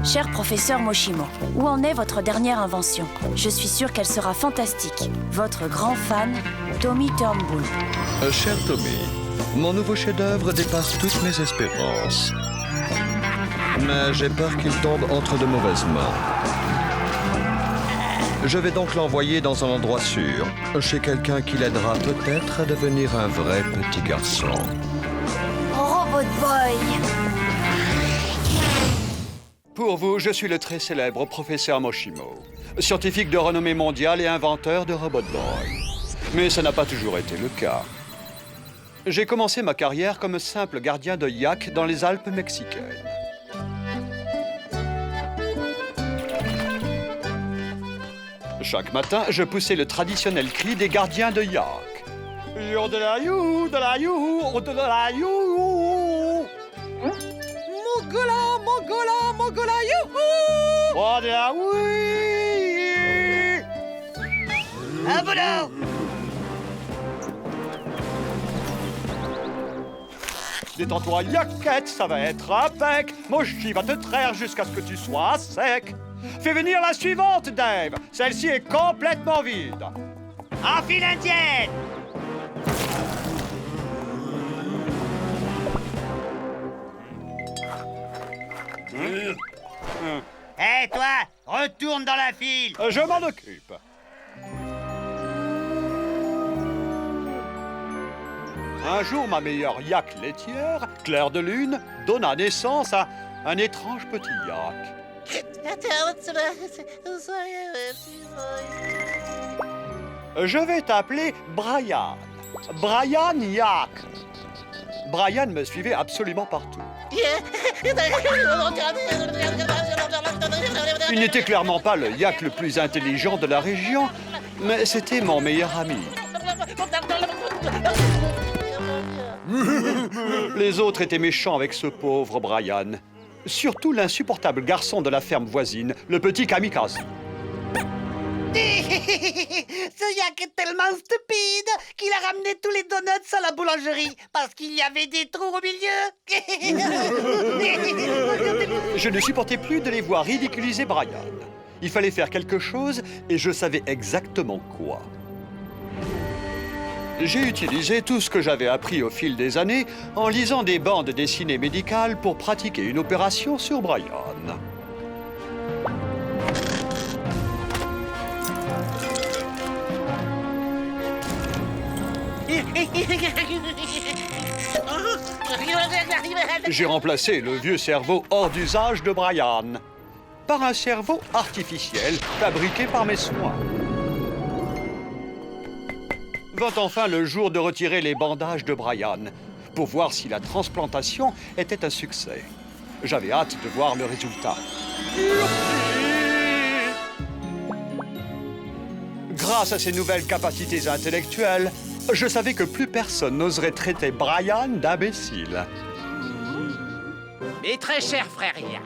Cher professeur Moshimo, où en est votre dernière invention? Je suis sûre qu'elle sera fantastique. Votre grand fan, Tommy Turnbull. Cher Tommy, mon nouveau chef-d'œuvre dépasse toutes mes espérances. Mais j'ai peur qu'il tombe entre de mauvaises mains. Je vais donc l'envoyer dans un endroit sûr, chez quelqu'un qui l'aidera peut-être à devenir un vrai petit garçon. Robot Boy! Pour vous, je suis le très célèbre professeur Moshimo, scientifique de renommée mondiale et inventeur de Robot Boy. Mais ça n'a pas toujours été le cas. J'ai commencé ma carrière comme simple gardien de yak dans les Alpes mexicaines. Chaque matin, je poussais le traditionnel cri des gardiens de yak. Yodelayou, delayou, odelayou. Mogola, mogola, mogola, youhou! Odelaoui! Un boulot! Détends-toi, yaquette, ça va être impec. Moshi va te traire jusqu'à ce que tu sois sec. Fais venir la suivante, Dave. Celle-ci est complètement vide. Enfile indienne! Hé, toi! Retourne dans la file! Je m'en occupe. Un jour, ma meilleure yak laitière, Claire de Lune, donna naissance à un étrange petit yak. Je vais t'appeler Brian. Brian Yak. Brian me suivait absolument partout. Il n'était clairement pas le yak le plus intelligent de la région, mais c'était mon meilleur ami. Les autres étaient méchants avec ce pauvre Brian. Surtout l'insupportable garçon de la ferme voisine, le petit Kamikaze. Ce yak est tellement stupide qu'il a ramené tous les donuts à la boulangerie parce qu'il y avait des trous au milieu. Je ne supportais plus de les voir ridiculiser Brian. Il fallait faire quelque chose et je savais exactement quoi. J'ai utilisé tout ce que j'avais appris au fil des années en lisant des bandes dessinées médicales pour pratiquer une opération sur Brian. J'ai remplacé le vieux cerveau hors d'usage de Brian par un cerveau artificiel fabriqué par mes soins. Vint enfin le jour de retirer les bandages de Brian pour voir si la transplantation était un succès. J'avais hâte de voir le résultat. Grâce à ses nouvelles capacités intellectuelles, je savais que plus personne n'oserait traiter Brian d'imbécile. Mes très chers frères Yak,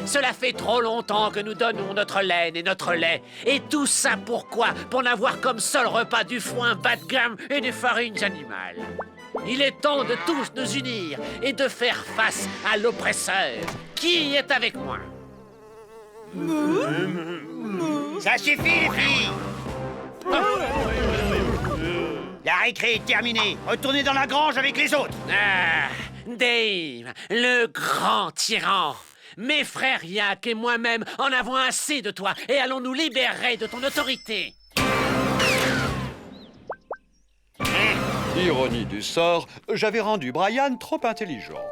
cela fait trop longtemps que nous donnons notre laine et notre lait. Et tout ça pourquoi? Pour n'avoir comme seul repas du foin bas de gamme et des farines animales. Il est temps de tous nous unir et de faire face à l'oppresseur. Qui est avec moi? Ça suffit, les filles! La récré est terminée. Retournez dans la grange avec les autres. Ah, Dave, le grand tyran. Mes frères Yak et moi-même en avons assez de toi et allons nous libérer de ton autorité. Ironie du sort, j'avais rendu Brian trop intelligent.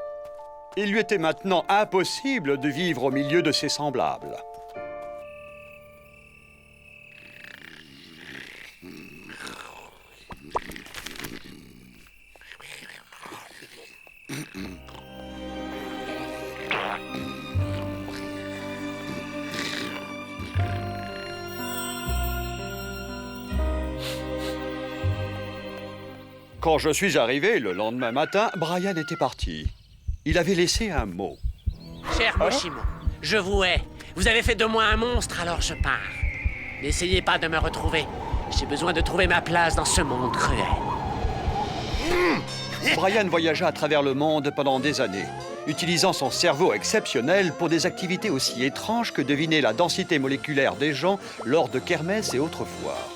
Il lui était maintenant impossible de vivre au milieu de ses semblables. Quand je suis arrivé le lendemain matin, Brian était parti. Il avait laissé un mot. Cher Moshimo, je vous hais. Vous avez fait de moi un monstre, alors je pars. N'essayez pas de me retrouver. J'ai besoin de trouver ma place dans ce monde cruel. Brian voyagea à travers le monde pendant des années. utilisant son cerveau exceptionnel pour des activités aussi étranges que deviner la densité moléculaire des gens lors de kermesses et autres foires.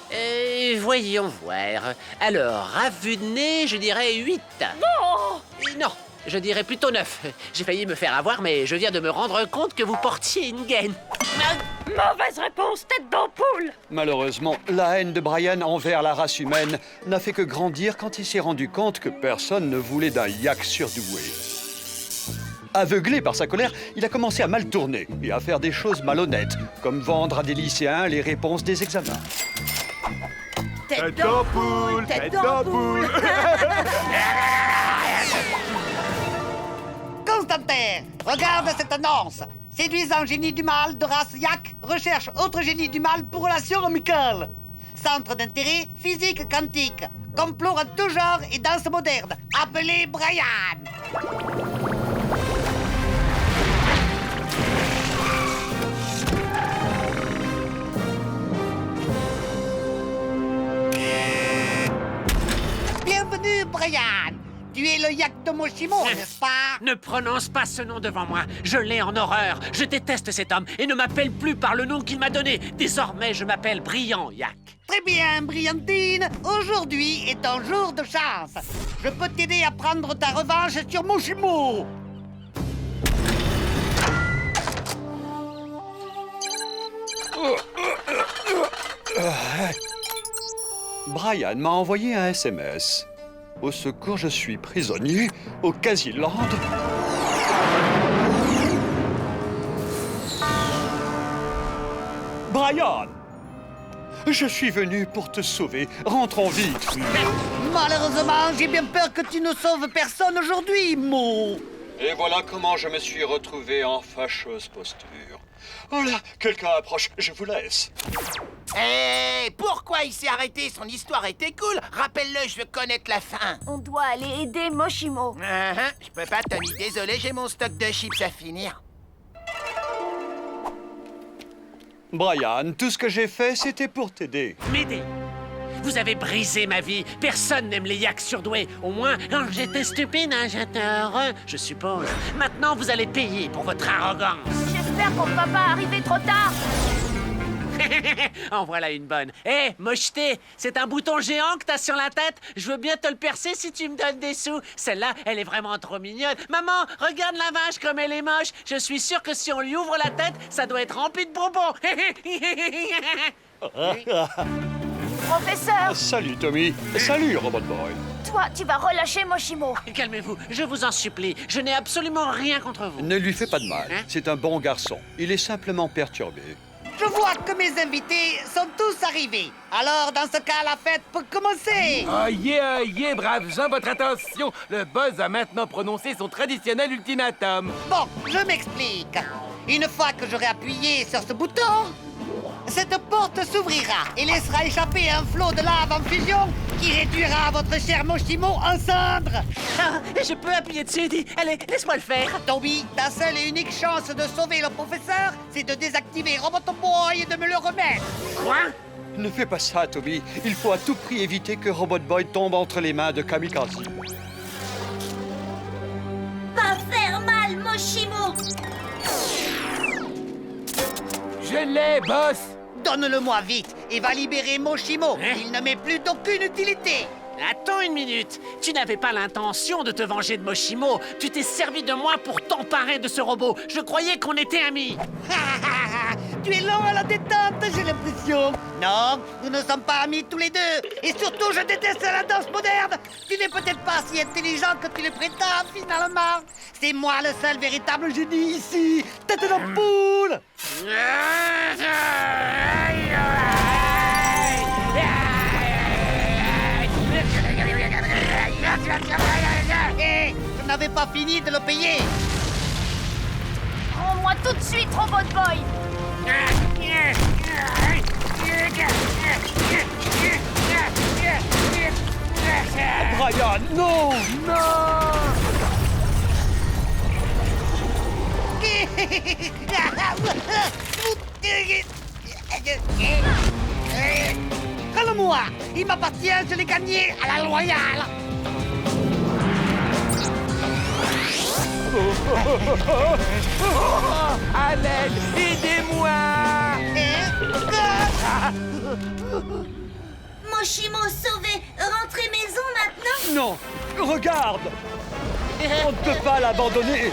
Voyons voir. Alors, à vue de nez, je dirais 8. Non, je dirais plutôt 9. J'ai failli me faire avoir, mais je viens de me rendre compte que vous portiez une gaine. Mauvaise réponse, tête d'ampoule! Malheureusement, la haine de Brian envers la race humaine n'a fait que grandir quand il s'est rendu compte que personne ne voulait d'un yak surdoué. Aveuglé par sa colère, il a commencé à mal tourner et à faire des choses malhonnêtes, comme vendre à des lycéens les réponses des examens. Tête d'ampoule! Tête d'ampoule! Constantin, regarde cette annonce. Séduisant génie du mal de race yak recherche autre génie du mal pour relations amicales. Centre d'intérêt physique quantique. Complot en tout genre et danse moderne. Appelez Brian. Bienvenue, Brian. Tu es le yak de Moshimo, n'est-ce pas? Ne prononce pas ce nom devant moi. Je l'ai en horreur. Je déteste cet homme et ne m'appelle plus par le nom qu'il m'a donné. Désormais, je m'appelle Brillant Yak. Très bien, Brillantine. Aujourd'hui est un jour de chance. Je peux t'aider à prendre ta revanche sur Moshimo. Brian m'a envoyé un SMS. Au secours, je suis prisonnier au Casiland. Brian! Je suis venu pour te sauver. Rentrons vite. Malheureusement, j'ai bien peur que tu ne sauves personne aujourd'hui, Mo. Et voilà comment je me suis retrouvé en fâcheuse posture. Oh là, quelqu'un approche, je vous laisse. Hé, pourquoi il s'est arrêté? Son histoire était cool. Rappelle-le, je veux connaître la fin. On doit aller aider Moshimo. Je peux pas, Tommy. Désolé, j'ai mon stock de chips à finir. Brian, tout ce que j'ai fait, c'était pour t'aider. M'aider. Vous avez brisé ma vie. Personne n'aime les yaks surdoués. Au moins, quand j'étais stupide, hein, j'étais heureux, je suppose. Maintenant, vous allez payer pour votre arrogance. J'espère qu'on ne va pas arriver trop tard. En voilà une bonne. Hé, mocheté, c'est un bouton géant que t'as sur la tête. Je veux bien te le percer si tu me donnes des sous. Celle-là, elle est vraiment trop mignonne. Maman, regarde la vache comme elle est moche. Je suis sûr que si on lui ouvre la tête, ça doit être rempli de bonbons. Professeur, Salut, Tommy. Salut, Robot Boy. toi, tu vas relâcher Moshimo. Calmez-vous, je vous en supplie. Je n'ai absolument rien contre vous. Ne lui fais pas de mal. Hein? C'est un bon garçon. Il est simplement perturbé. Je vois que mes invités sont tous arrivés. Alors, dans ce cas, la fête peut commencer. Yeah, braves gens, votre attention! Le boss a maintenant prononcé son traditionnel ultimatum. Bon, je m'explique. Une fois que j'aurai appuyé sur ce bouton, cette porte s'ouvrira et laissera échapper un flot de lave en fusion qui réduira votre cher Moshimo en cendres. Ah, je peux appuyer dessus, dis. Allez, laisse-moi le faire. Toby, ta seule et unique chance de sauver le professeur, c'est de désactiver Robot Boy et de me le remettre. Quoi? Ne fais pas ça, Toby. Il faut à tout prix éviter que Robot Boy tombe entre les mains de Kamikaze. Pas faire mal, Moshimo. Je l'ai, boss! Donne-le-moi vite et va libérer Moshimo. Hein? Il ne m'est plus d'aucune utilité. Attends une minute. Tu n'avais pas l'intention de te venger de Moshimo. Tu t'es servi de moi pour t'emparer de ce robot. Je croyais qu'on était amis. Tu es lent à la détente, j'ai l'impression. Non, nous ne sommes pas amis tous les deux. Et surtout, je déteste la danse moderne. Tu n'es peut-être pas si intelligent que tu le prétends, finalement. C'est moi le seul véritable génie ici. Tête d'ampoule. Hé, je n'avais pas fini de le payer. Rends-moi tout de suite, Robot Boy. Brian, non! Calme-moi. Il m'appartient, je l'ai gagné à la loyale. À l'aide! Aidez-moi! Moshimo sauvé. Rentrez maison maintenant. Non, regarde! On ne peut pas l'abandonner!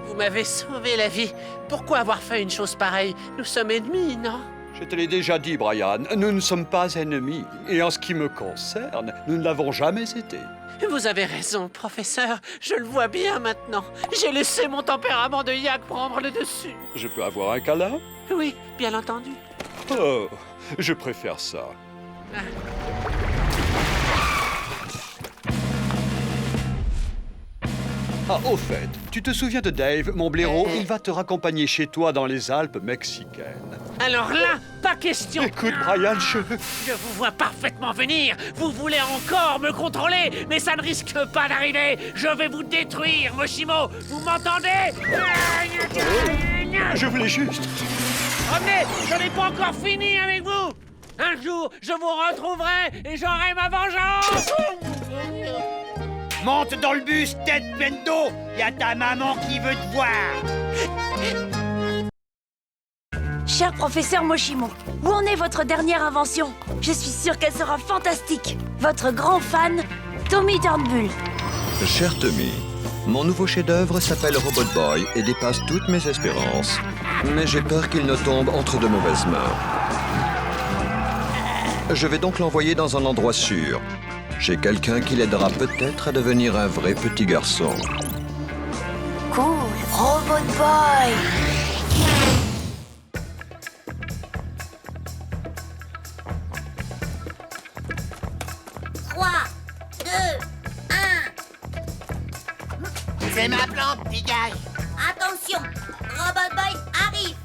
Vous m'avez sauvé la vie. Pourquoi avoir fait une chose pareille? Nous sommes ennemis, non? Je te l'ai déjà dit, Brian, nous ne sommes pas ennemis. Et en ce qui me concerne, nous ne l'avons jamais été. Vous avez raison, professeur. Je le vois bien maintenant. J'ai laissé mon tempérament de yak prendre le dessus. Je peux avoir un câlin? Oui, bien entendu. Oh, je préfère ça. Ah, au fait, tu te souviens de Dave, mon blaireau? Il va te raccompagner chez toi dans les Alpes mexicaines. Alors là, pas question. Écoute, Brian, Je vous vois parfaitement venir. Vous voulez encore me contrôler, mais ça ne risque pas d'arriver. Je vais vous détruire, Moshimo. Vous m'entendez? je voulais juste... Revenez, je n'ai pas encore fini avec vous. Un jour, je vous retrouverai et j'aurai ma vengeance. Monte dans le bus, tête pleine d'eau. Y a ta maman qui veut te voir. Cher professeur Moshimo, où en est votre dernière invention? Je suis sûre qu'elle sera fantastique. Votre grand fan, Tommy Turnbull. Cher Tommy, mon nouveau chef-d'œuvre s'appelle Robot Boy et dépasse toutes mes espérances. Mais j'ai peur qu'il ne tombe entre de mauvaises mains. Je vais donc l'envoyer dans un endroit sûr. Chez quelqu'un qui l'aidera peut-être à devenir un vrai petit garçon. Cool, Robot Boy. C'est ma plante, dégage. Attention, Robot Boy arrive.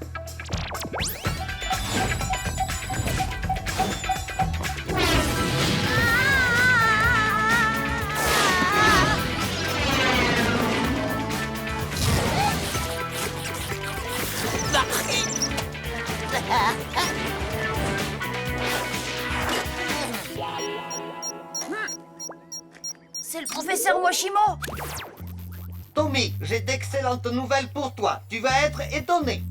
C'est le professeur Moshimo. Tommy, j'ai d'excellentes nouvelles pour toi. Tu vas être étonné.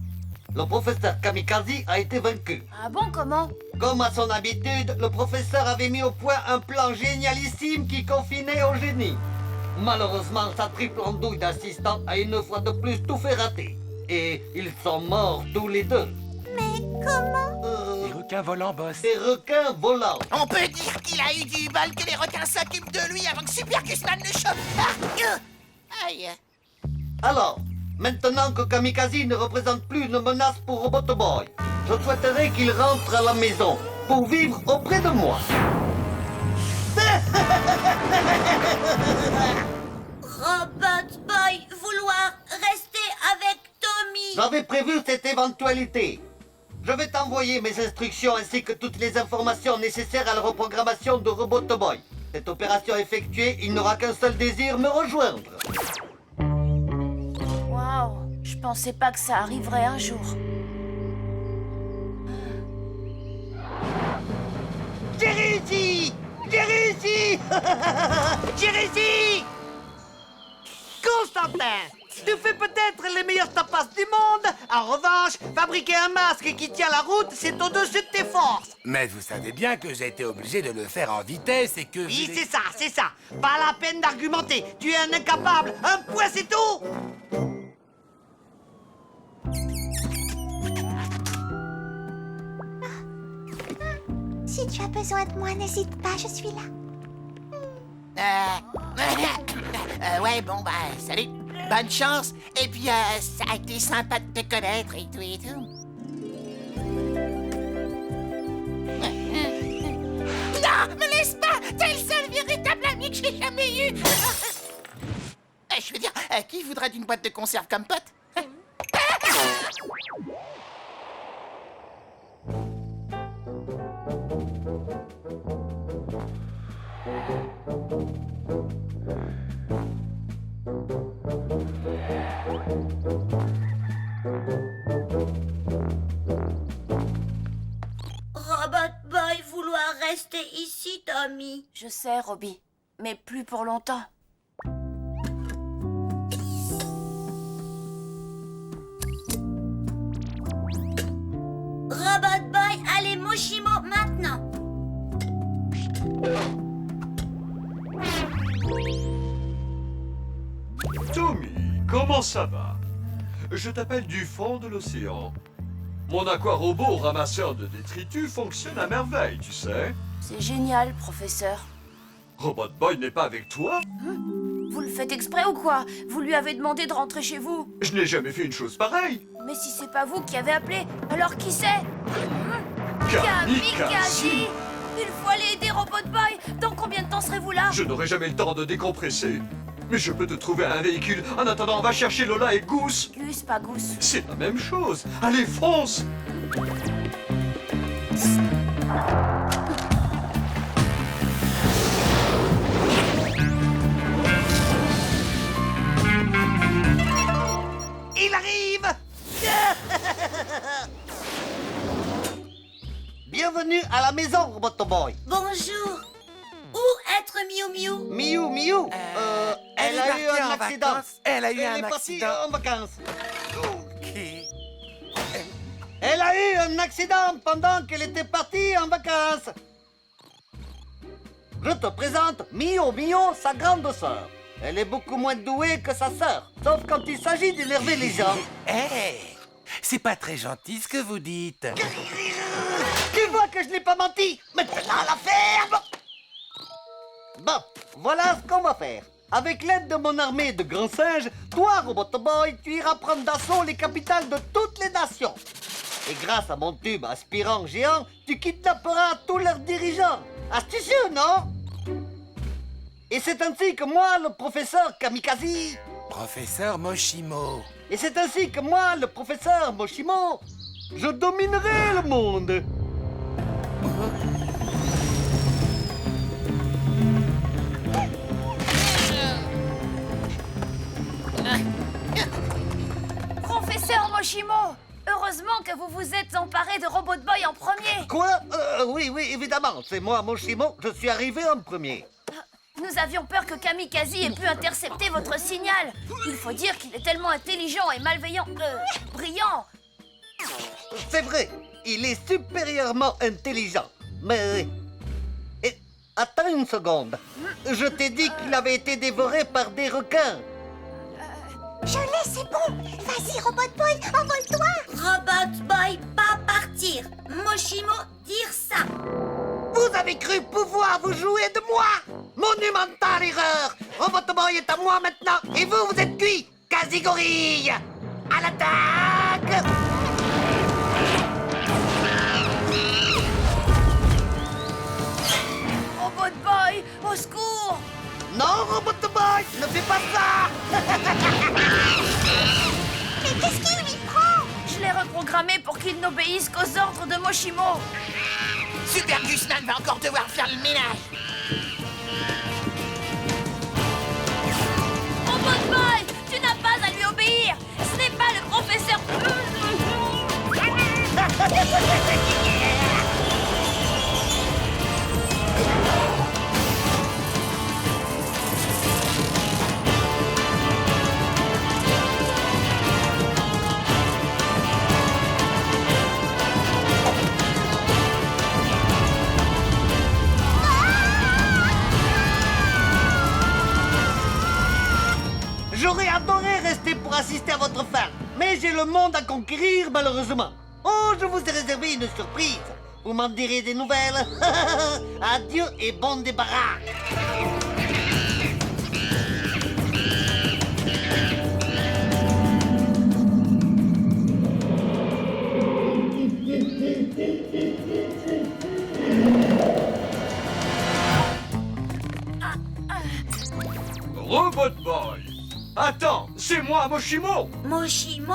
Le professeur Kamikaze a été vaincu. Ah bon, comment? Comme à son habitude, le professeur avait mis au point un plan génialissime qui confinait au génie. Malheureusement, sa triple andouille d'assistant a une fois de plus tout fait rater. Et ils sont morts tous les deux. Mais comment? Les requins volants, boss. Des requins volants. On peut dire qu'il a eu du bol que les requins s'occupent de lui avant que Super Gusman le chope. Ah, aïe. Alors, maintenant que Kamikaze ne représente plus une menace pour Robot Boy, je souhaiterais qu'il rentre à la maison pour vivre auprès de moi. Robot Boy vouloir rester avec Tommy. J'avais prévu cette éventualité. Je vais t'envoyer mes instructions ainsi que toutes les informations nécessaires à la reprogrammation de Robot Boy. Cette opération effectuée, il n'aura qu'un seul désir, me rejoindre. Waouh, je pensais pas que ça arriverait un jour. J'ai réussi! J'ai réussi! J'ai réussi! Constantin, tu fais peut-être les meilleurs tapas du monde. En revanche, fabriquer un masque qui tient la route, c'est au-dessus de tes forces. Mais vous savez bien que j'ai été obligé de le faire en vitesse et que... Oui, c'est ça, c'est ça. Pas la peine d'argumenter. Tu es un incapable. Un point, c'est tout. Si tu as besoin de moi, n'hésite pas, je suis là. Ouais, bon, bah, salut. Bonne chance. Et puis, ça a été sympa de te connaître et tout et tout. Non, me laisse pas. T'es le seul véritable ami que j'ai jamais eu. Je veux dire, qui voudrait d'une boîte de conserve comme pote? Robot Boy vouloir rester ici, Tommy. Je sais, Robbie, mais plus pour longtemps. Robot Boy, allez, Moshimo, maintenant. Tommy, comment ça va? Je t'appelle du fond de l'océan. Mon aquarobot ramasseur de détritus fonctionne à merveille, tu sais. C'est génial, professeur. Robot Boy n'est pas avec toi? Vous le faites exprès ou quoi? Vous lui avez demandé de rentrer chez vous. Je n'ai jamais fait une chose pareille. Mais si c'est pas vous qui avez appelé, alors qui c'est? Kamikaze! Il faut aller aider Robot Boy. Dans combien de temps serez-vous là? Je n'aurai jamais le temps de décompresser. Mais je peux te trouver un véhicule. En attendant, va chercher Lola et Goose. Gus, pas Goose. C'est la même chose. Allez, fonce! Il arrive. Bienvenue à la maison, Robot Boy. Bonjour. Où être Miu Miu? Miu, elle a eu un accident. Elle a eu Elle est un partie accident. en vacances. Ok. Elle a eu un accident pendant qu'elle était partie en vacances. Je te présente Mio, sa grande sœur. Elle est beaucoup moins douée que sa sœur, sauf quand il s'agit d'énerver les gens. C'est pas très gentil ce que vous dites. Tu vois que je n'ai pas menti. Maintenant, la ferme. Bon, voilà ce qu'on va faire. Avec l'aide de mon armée de grands singes, toi, Robot Boy, tu iras prendre d'assaut les capitales de toutes les nations. Et grâce à mon tube aspirant géant, tu kidnapperas tous leurs dirigeants. Astucieux, non? Et c'est ainsi que moi, le professeur Kamikaze... Professeur Moshimo. Et c'est ainsi que moi, le professeur Moshimo, je dominerai le monde. Professeur Moshimo, heureusement que vous vous êtes emparé de Robot Boy en premier. Quoi? Oui, évidemment, c'est moi, Moshimo, je suis arrivé en premier. Nous avions peur que Kamikaze ait pu intercepter votre signal. Il faut dire qu'il est tellement intelligent et malveillant... brillant. C'est vrai, il est supérieurement intelligent, mais... attends une seconde. Je t'ai dit qu'il avait été dévoré par des requins. Je l'ai, c'est bon. Vas-y, Robot Boy, envole-toi. Robot Boy, pas partir. Moshimo, dire ça. Vous avez cru pouvoir vous jouer de moi? Monumentale erreur. Robot Boy est à moi maintenant, et vous êtes cuits. Quasi-gorille. À l'attaque. Robot Boy, au secours. Non, Robot Boy, ne fais pas ça. Mais qu'est-ce qu'il lui prend? Je l'ai reprogrammé pour qu'il n'obéisse qu'aux ordres de Moshimo. Super Gusman va encore devoir faire le ménage. Robot Boy, tu n'as pas à lui obéir. Ce n'est pas le professeur... J'aurais adoré rester pour assister à votre fin, mais j'ai le monde à conquérir malheureusement. Oh, je vous ai réservé une surprise. Vous m'en direz des nouvelles. Adieu et bon débarras. Robot Boy! Attends, c'est moi, Moshimo! Moshimo?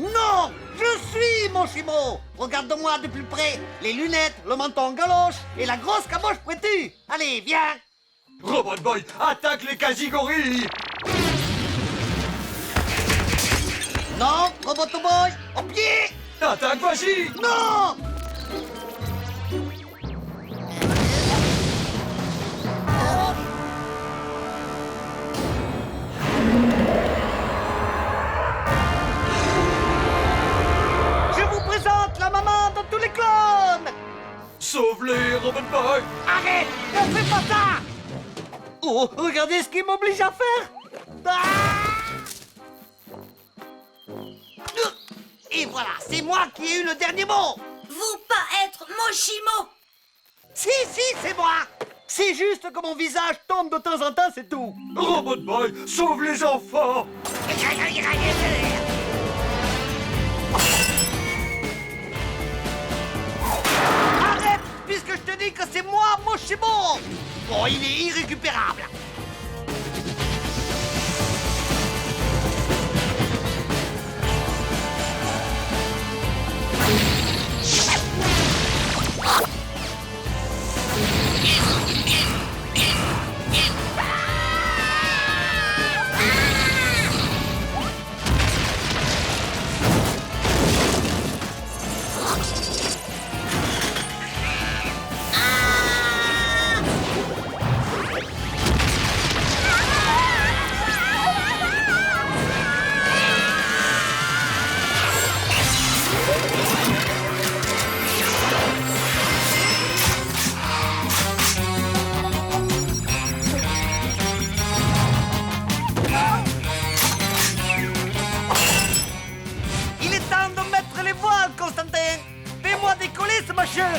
Non, je suis Moshimo. Regarde-moi de plus près. Les lunettes, le menton galoche et la grosse caboche pointue. Allez, viens. Robot Boy, attaque les quasi-gorilles! Non, Roboto Boy, au pied. Attaque, vas-y! Non. Je vous présente la maman de tous les clones. Sauve-les, Robot Boy! Arrête, ne fais pas ça. Oh, regardez ce qu'il m'oblige à faire. Ah. Et voilà, c'est moi qui ai eu le dernier mot. Vous pas être Moshimo. Si, c'est moi. C'est juste que mon visage tombe de temps en temps, c'est tout. Robot Boy, sauve les enfants! Arrête, puisque je te dis que c'est moi, Moshimo. Bon, il est irrécupérable. Il est temps de mettre les voiles, Constantin. Fais-moi décoller ce machin.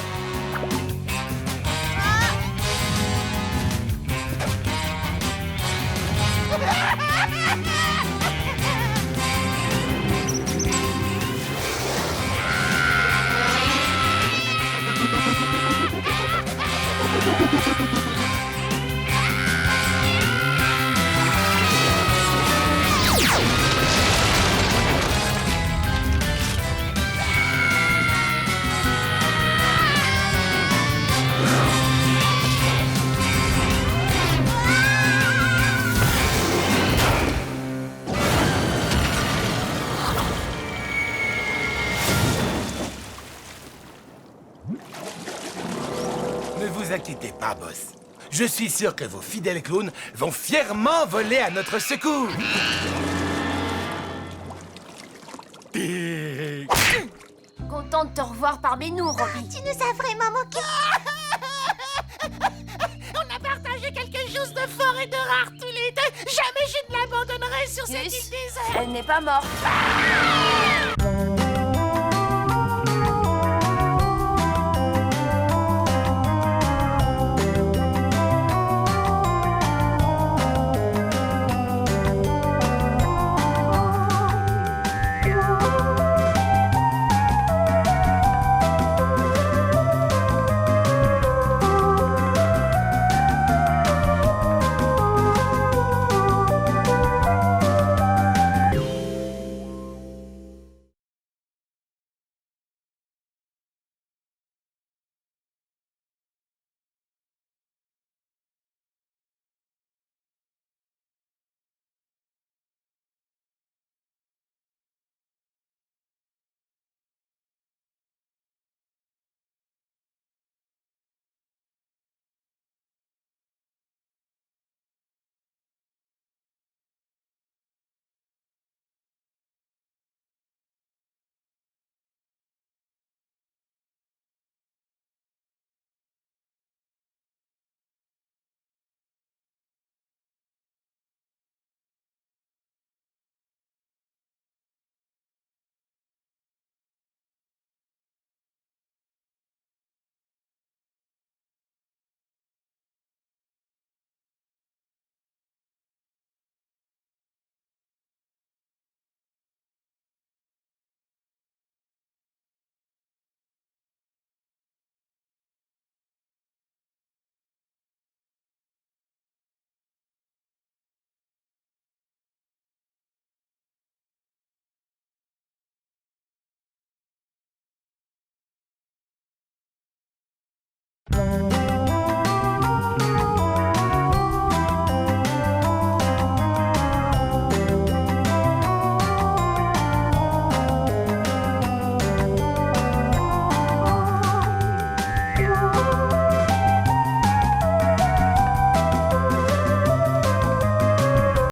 Ne vous inquiétez pas, boss. Je suis sûr que vos fidèles clowns vont fièrement voler à notre secours. Content de te revoir parmi nous, Robbie. Tu nous as vraiment moqué. On a partagé quelque chose de fort et de rare tous les deux. Jamais je ne l'abandonnerai sur cette île déserte. Elle n'est pas morte.